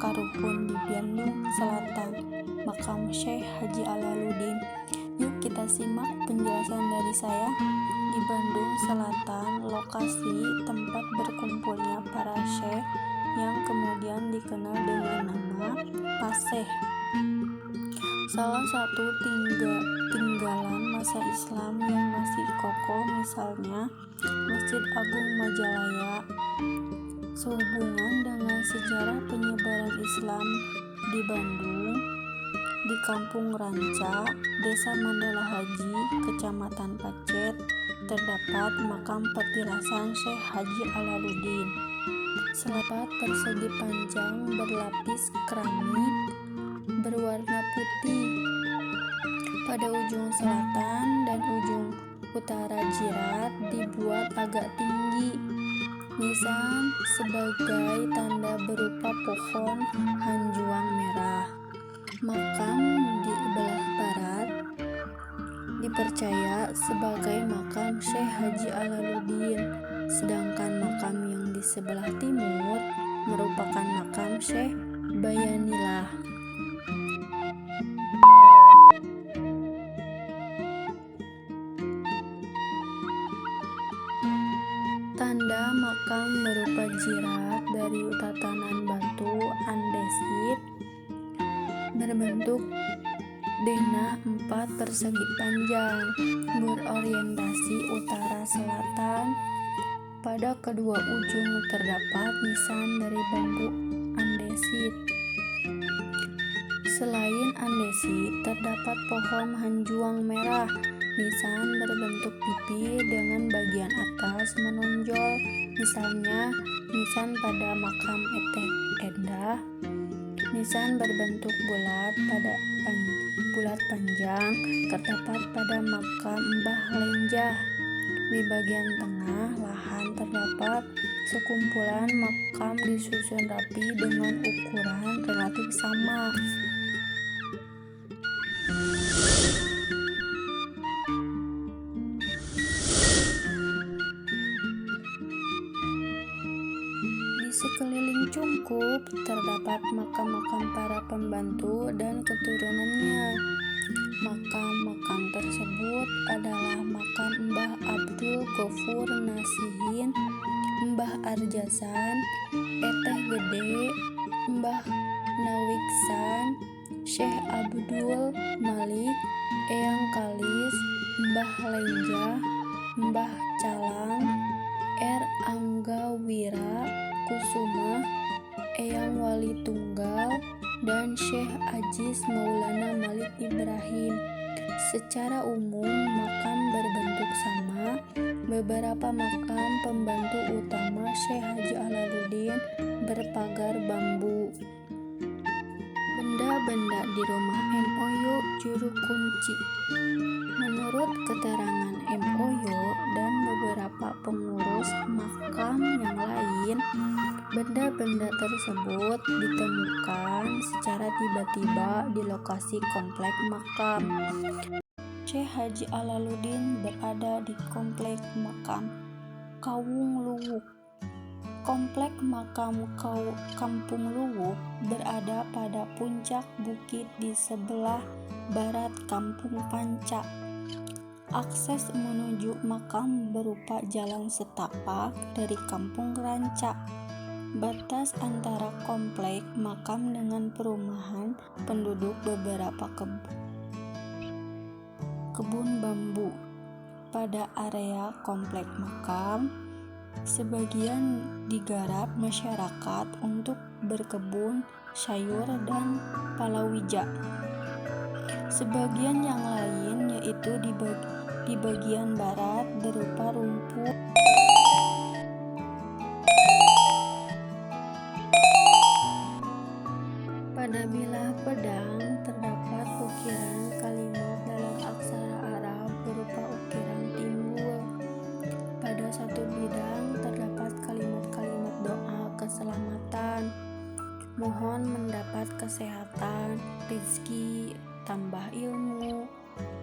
Karuhun di Bandung Selatan, makam Syekh Haji Alaluddin. Yuk kita simak penjelasan dari saya. Di Bandung Selatan, lokasi tempat berkumpulnya para syekh yang kemudian dikenal dengan nama Paseh. Salah satu tinggalan masa Islam yang masih kokoh misalnya Masjid Agung Majalaya. Sehubungan dengan sejarah penyebaran Islam di Bandung, di Kampung Ranca, Desa Mandala Haji, Kecamatan Pacet, terdapat makam petilasan Syekh Haji Alaluddin. Selepat persegi panjang berlapis keramik berwarna putih. Pada ujung selatan dan ujung utara jirat dibuat agak tinggi. Nisan sebagai tanda berupa pohon hanjuang merah. Makam di belah barat dipercaya sebagai makam Syekh Haji Alaluddin, sedangkan makam yang di sebelah timur merupakan makam Syekh Bayanillah. Tanda makam berupa jirat dari tatanan batu andesit berbentuk denah 4 persegi panjang berorientasi utara selatan. Pada kedua ujung terdapat nisan dari bambu andesit. Selain andesit terdapat pohon hanjuang merah. Nisan berbentuk pipi dengan bagian atas menonjol, misalnya nisan pada makam Endah. Nisan berbentuk bulat panjang terdapat pada makam Mbah Lenjah. Di bagian tengah lahan terdapat sekumpulan makam disusun rapi dengan ukuran relatif sama. Sekeliling cungkup terdapat makam-makam para pembantu dan keturunannya. Makam-makam tersebut adalah makam Mbah Abdul Ghafur Nasihin, Mbah Arjasan, Eteh Gede, Mbah Nawiksan, Syekh Abdul Malik, Eyang Kalis, Mbah Lenjah, Mbah Calang, R. Anggawira Kusuma, Eyang Wali Tunggal, dan Syekh Aziz Maulana Malik Ibrahim. Secara umum makam berbentuk sama. Beberapa makam pembantu utama Syekh Haji Alaluddin berpagar bambu. Benda-benda di rumah Moyo Juru Kunci. Menurut keterangan Moyo dan beberapa pengurus makam yang lain, benda-benda tersebut ditemukan secara tiba-tiba di lokasi komplek makam. Syekh Haji Alaluddin berada di komplek makam Kawung Luwuk. Komplek makam Kampung Luwuk berada pada puncak bukit di sebelah barat Kampung Panca. Akses menuju makam berupa jalan setapak dari Kampung Ranca. Batas antara komplek makam dengan perumahan penduduk beberapa kebun bambu. Pada area komplek makam, sebagian digarap masyarakat untuk berkebun sayur dan palawija. Sebagian yang lain yaitu di bagian barat berupa rumput. Pada bilah pedang terdapat ukiran kalimat dalam aksara Arab berupa ukiran timbul. Pada satu bidang terdapat kalimat-kalimat doa keselamatan, mohon mendapat kesehatan, rezeki, tambah ilmu,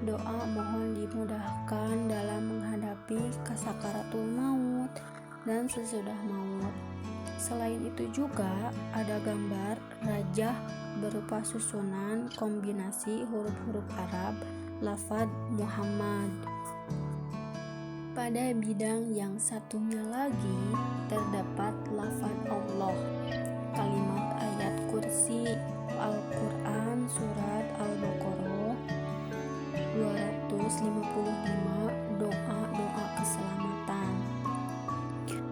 doa mohon dimudahkan dalam menghadapi sakaratul maut dan sesudah maut. Selain itu juga ada gambar rajah berupa susunan kombinasi huruf-huruf Arab lafadz Muhammad. Pada bidang yang satunya lagi terdapat lafadz Allah, kalimat ayat kursi, Al-Quran surat Al-Baqarah 255, doa-doa keselamatan.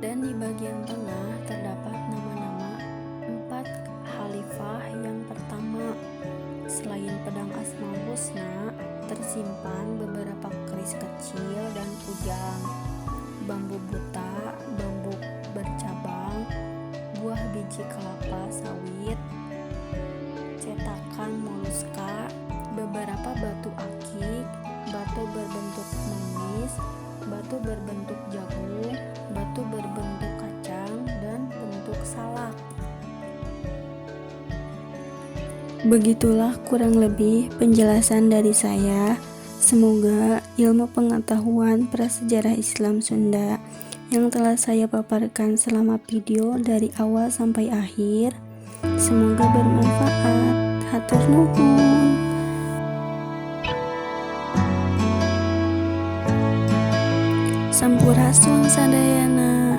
Dan di bagian tengah terdapat nama-nama 4 khalifah yang pertama. Selain pedang Asmaul Husna, tersimpan beberapa keris kecil dan kujang, bambu buta, bambu bercabang, buah biji kelapa sawit, cetakan moluska, beberapa batu akik, batu berbentuk manis, batu berbentuk jagung, batu berbentuk kacang, dan bentuk salak. Begitulah kurang lebih penjelasan dari saya. Semoga ilmu pengetahuan prasejarah Islam Sunda yang telah saya paparkan selama video dari awal sampai akhir, semoga bermanfaat. Hatur nuhun. Sampurasun sadayana.